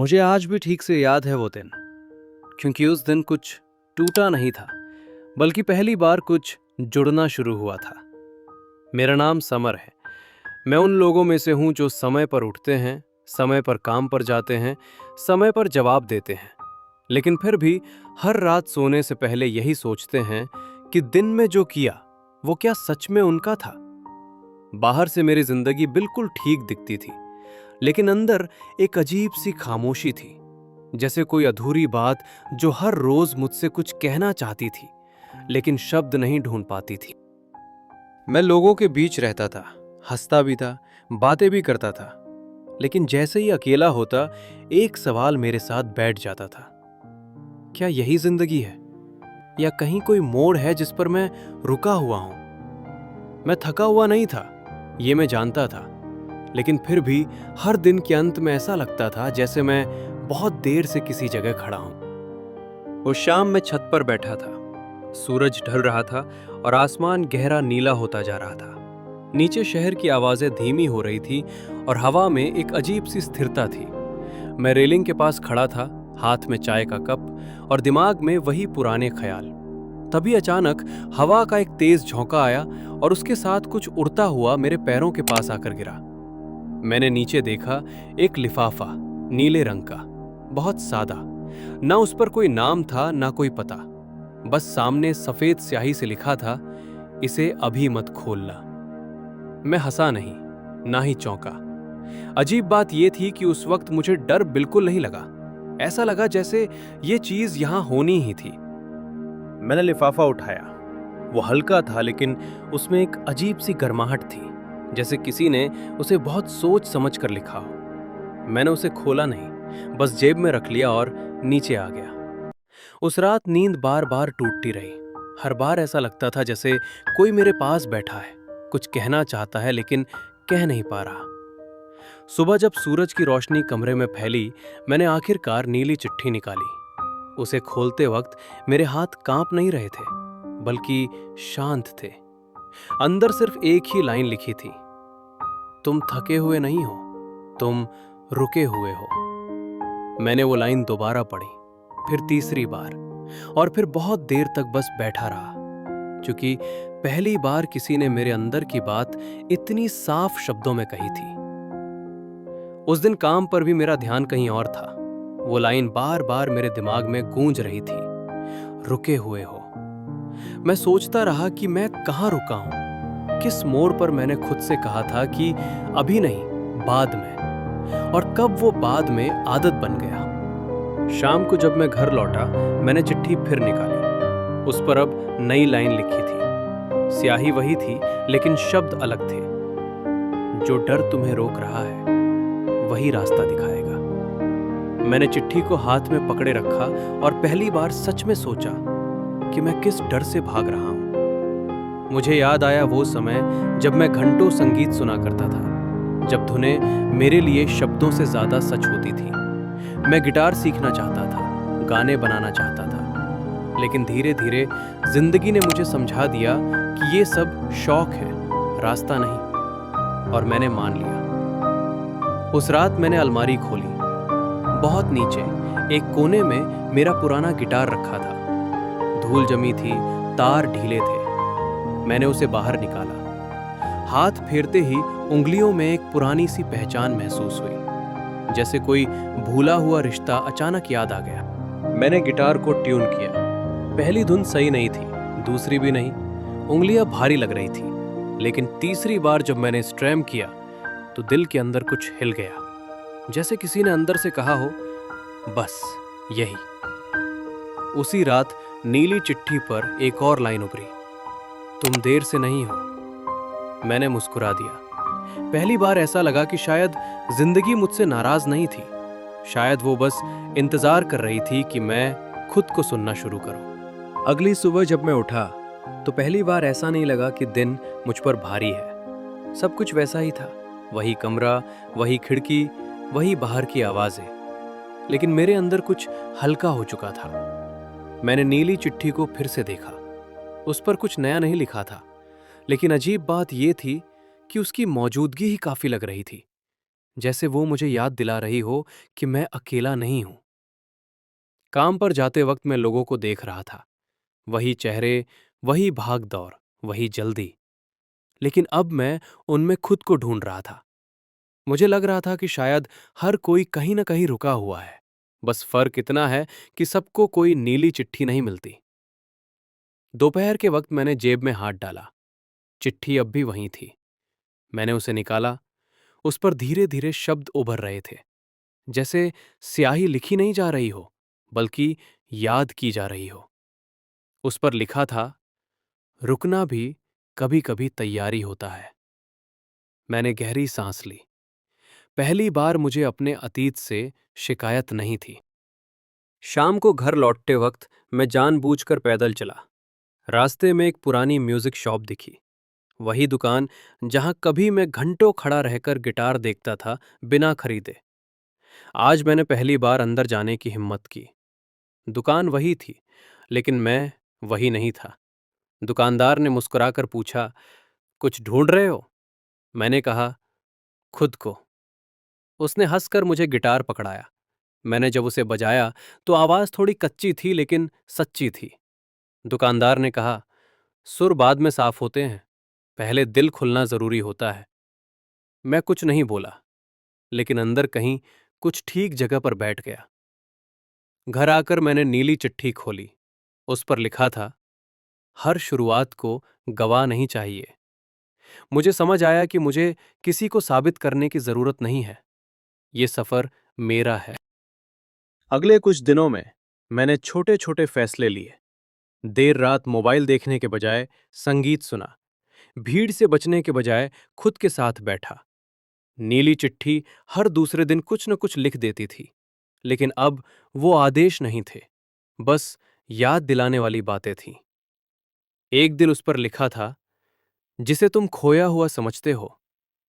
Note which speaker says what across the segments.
Speaker 1: मुझे आज भी ठीक से याद है वो दिन, क्योंकि उस दिन कुछ टूटा नहीं था, बल्कि पहली बार कुछ जुड़ना शुरू हुआ था। मेरा नाम समर है। मैं उन लोगों में से हूं जो समय पर उठते हैं, समय पर काम पर जाते हैं, समय पर जवाब देते हैं, लेकिन फिर भी हर रात सोने से पहले यही सोचते हैं कि दिन में जो किया वो क्या सच में उनका था। बाहर से मेरी जिंदगी बिल्कुल ठीक दिखती थी, लेकिन अंदर एक अजीब सी खामोशी थी, जैसे कोई अधूरी बात जो हर रोज मुझसे कुछ कहना चाहती थी, लेकिन शब्द नहीं ढूंढ पाती थी। मैं लोगों के बीच रहता था, हंसता भी था, बातें भी करता था, लेकिन जैसे ही अकेला होता, एक सवाल मेरे साथ बैठ जाता था। क्या यही जिंदगी है, या कहीं कोई मोड़ है जिस पर मैं रुका हुआ हूं? मैं थका हुआ नहीं था, ये मैं जानता था, लेकिन फिर भी हर दिन के अंत में ऐसा लगता था जैसे मैं बहुत देर से किसी जगह खड़ा हूं। उस शाम मैं छत पर बैठा था। सूरज ढल रहा था और आसमान गहरा नीला होता जा रहा था। नीचे शहर की आवाजें धीमी हो रही थी और हवा में एक अजीब सी स्थिरता थी। मैं रेलिंग के पास खड़ा था, हाथ में चाय का कप और दिमाग में वही पुराने ख्याल। तभी अचानक हवा का एक तेज झोंका आया और उसके साथ कुछ उड़ता हुआ मेरे पैरों के पास आकर गिरा। मैंने नीचे देखा, एक लिफाफा, नीले रंग का, बहुत सादा। ना उस पर कोई नाम था, ना कोई पता, बस सामने सफेद स्याही से लिखा था, इसे अभी मत खोलना। मैं हंसा नहीं, ना ही चौंका। अजीब बात यह थी कि उस वक्त मुझे डर बिल्कुल नहीं लगा। ऐसा लगा जैसे ये चीज यहां होनी ही थी। मैंने लिफाफा उठाया। वो हल्का था, लेकिन उसमें एक अजीब सी गर्माहट थी, जैसे किसी ने उसे बहुत सोच समझ कर लिखा हो। मैंने उसे खोला नहीं, बस जेब में रख लिया और नीचे आ गया। उस रात नींद बार बार टूटती रही। हर बार ऐसा लगता था जैसे कोई मेरे पास बैठा है, कुछ कहना चाहता है लेकिन कह नहीं पा रहा। सुबह जब सूरज की रोशनी कमरे में फैली, मैंने आखिरकार नीली चिट्ठी निकाली। उसे खोलते वक्त मेरे हाथ कांप नहीं रहे थे, बल्कि शांत थे। अंदर सिर्फ एक ही लाइन लिखी थी, तुम थके हुए नहीं हो, तुम रुके हुए हो। मैंने वो लाइन दोबारा पढ़ी, फिर तीसरी बार, और फिर बहुत देर तक बस बैठा रहा, क्योंकि पहली बार किसी ने मेरे अंदर की बात इतनी साफ शब्दों में कही थी। उस दिन काम पर भी मेरा ध्यान कहीं और था। वो लाइन बार बार मेरे दिमाग में गूंज रही थी, रुके हुए हो। मैं सोचता रहा कि मैं कहाँ रुका हूं, किस मोड़ पर मैंने खुद से कहा था कि अभी नहीं, बाद में, और कब वो बाद में आदत बन गया। शाम को जब मैं घर लौटा, मैंने चिट्ठी फिर निकाली। उस पर अब नई लाइन लिखी थी। स्याही वही थी, लेकिन शब्द अलग थे। जो डर तुम्हें रोक रहा है, वही रास्ता दिखाएगा। मैंने चिट्ठी को हाथ में पकड़े रखा और पहली बार सच में सोचा कि मैं किस डर से भाग रहा हूं। मुझे याद आया वो समय जब मैं घंटों संगीत सुना करता था, जब धुनें मेरे लिए शब्दों से ज्यादा सच होती थी। मैं गिटार सीखना चाहता था, गाने बनाना चाहता था, लेकिन धीरे धीरे जिंदगी ने मुझे समझा दिया कि ये सब शौक है, रास्ता नहीं, और मैंने मान लिया। उस रात मैंने अलमारी खोली। बहुत नीचे एक कोने में मेरा पुराना गिटार रखा था। धूल जमी थी, तार ढीले थे। मैंने उसे बाहर निकाला। हाथ फेरते ही उंगलियों में एक पुरानी सी पहचान महसूस हुई, जैसे कोई भूला हुआ रिश्ता अचानक याद आ गया। मैंने गिटार को ट्यून किया। पहली धुन सही नहीं थी, दूसरी भी नहीं। उंगलियां भारी लग रही थी, लेकिन तीसरी बार जब मैंने स्ट्रैम किया तो दिल के अंदर कुछ हिल गया, जैसे किसी ने अंदर से कहा हो, बस यही। उसी रात नीली चिट्ठी पर एक और लाइन उभरी, तुम देर से नहीं हो। मैंने मुस्कुरा दिया। पहली बार ऐसा लगा कि शायद जिंदगी मुझसे नाराज नहीं थी, शायद वो बस इंतजार कर रही थी कि मैं खुद को सुनना शुरू करूं। अगली सुबह जब मैं उठा तो पहली बार ऐसा नहीं लगा कि दिन मुझ पर भारी है। सब कुछ वैसा ही था, वही कमरा, वही खिड़की, वही बाहर की आवाजें, लेकिन मेरे अंदर कुछ हल्का हो चुका था। मैंने नीली चिट्ठी को फिर से देखा। उस पर कुछ नया नहीं लिखा था, लेकिन अजीब बात यह थी कि उसकी मौजूदगी ही काफी लग रही थी। जैसे वो मुझे याद दिला रही हो कि मैं अकेला नहीं हूं। काम पर जाते वक्त मैं लोगों को देख रहा था, वही चेहरे, वही भाग दौड़, वही जल्दी। लेकिन अब मैं उनमें खुद को ढूंढ रहा था। मुझे लग रहा था कि शायद हर कोई कहीं ना कहीं रुका हुआ है, बस फर्क इतना है कि सबको कोई नीली चिट्ठी नहीं मिलती। दोपहर के वक्त मैंने जेब में हाथ डाला। चिट्ठी अब भी वहीं थी। मैंने उसे निकाला। उस पर धीरे धीरे शब्द उभर रहे थे, जैसे स्याही लिखी नहीं जा रही हो, बल्कि याद की जा रही हो। उस पर लिखा था, रुकना भी कभी कभी तैयारी होता है। मैंने गहरी सांस ली। पहली बार मुझे अपने अतीत से शिकायत नहीं थी। शाम को घर लौटते वक्त मैं जानबूझकर पैदल चला। रास्ते में एक पुरानी म्यूजिक शॉप दिखी, वही दुकान जहां कभी मैं घंटों खड़ा रहकर गिटार देखता था बिना खरीदे। आज मैंने पहली बार अंदर जाने की हिम्मत की। दुकान वही थी, लेकिन मैं वही नहीं था। दुकानदार ने मुस्कुराकर पूछा, कुछ ढूंढ रहे हो? मैंने कहा, खुद को। उसने हंसकर मुझे गिटार पकड़ाया। मैंने जब उसे बजाया तो आवाज थोड़ी कच्ची थी, लेकिन सच्ची थी। दुकानदार ने कहा, सुर बाद में साफ होते हैं, पहले दिल खुलना जरूरी होता है। मैं कुछ नहीं बोला, लेकिन अंदर कहीं कुछ ठीक जगह पर बैठ गया। घर आकर मैंने नीली चिट्ठी खोली। उस पर लिखा था, हर शुरुआत को गवाह नहीं चाहिए। मुझे समझ आया कि मुझे किसी को साबित करने की जरूरत नहीं है। ये सफर मेरा है। अगले कुछ दिनों में मैंने छोटे छोटे फैसले लिए। देर रात मोबाइल देखने के बजाय संगीत सुना। भीड़ से बचने के बजाय खुद के साथ बैठा। नीली चिट्ठी हर दूसरे दिन कुछ न कुछ लिख देती थी, लेकिन अब वो आदेश नहीं थे, बस याद दिलाने वाली बातें थीं। एक दिन उस पर लिखा था, जिसे तुम खोया हुआ समझते हो,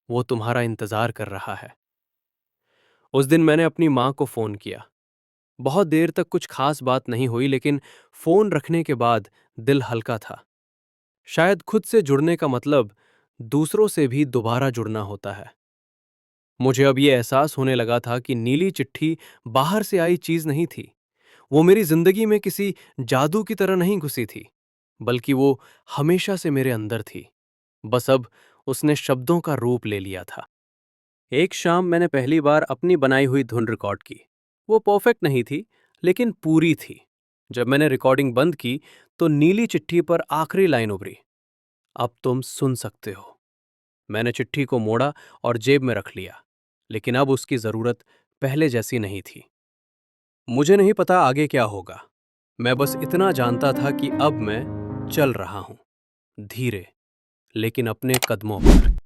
Speaker 1: वो तुम्हारा इंतजार कर रहा है। उस दिन मैंने अपनी मां को फोन किया। बहुत देर तक कुछ खास बात नहीं हुई, लेकिन फोन रखने के बाद दिल हल्का था। शायद खुद से जुड़ने का मतलब दूसरों से भी दोबारा जुड़ना होता है। मुझे अब ये एहसास होने लगा था कि नीली चिट्ठी बाहर से आई चीज नहीं थी। वो मेरी जिंदगी में किसी जादू की तरह नहीं घुसी थी, बल्कि वो हमेशा से मेरे अंदर थी। बस अब उसने शब्दों का रूप ले लिया था। एक शाम मैंने पहली बार अपनी बनाई हुई धुन रिकॉर्ड की। वो परफेक्ट नहीं थी, लेकिन पूरी थी। जब मैंने रिकॉर्डिंग बंद की तो नीली चिट्ठी पर आखिरी लाइन उभरी, अब तुम सुन सकते हो। मैंने चिट्ठी को मोड़ा और जेब में रख लिया, लेकिन अब उसकी जरूरत पहले जैसी नहीं थी। मुझे नहीं पता आगे क्या होगा। मैं बस इतना जानता था कि अब मैं चल रहा हूं, धीरे, लेकिन अपने कदमों पर।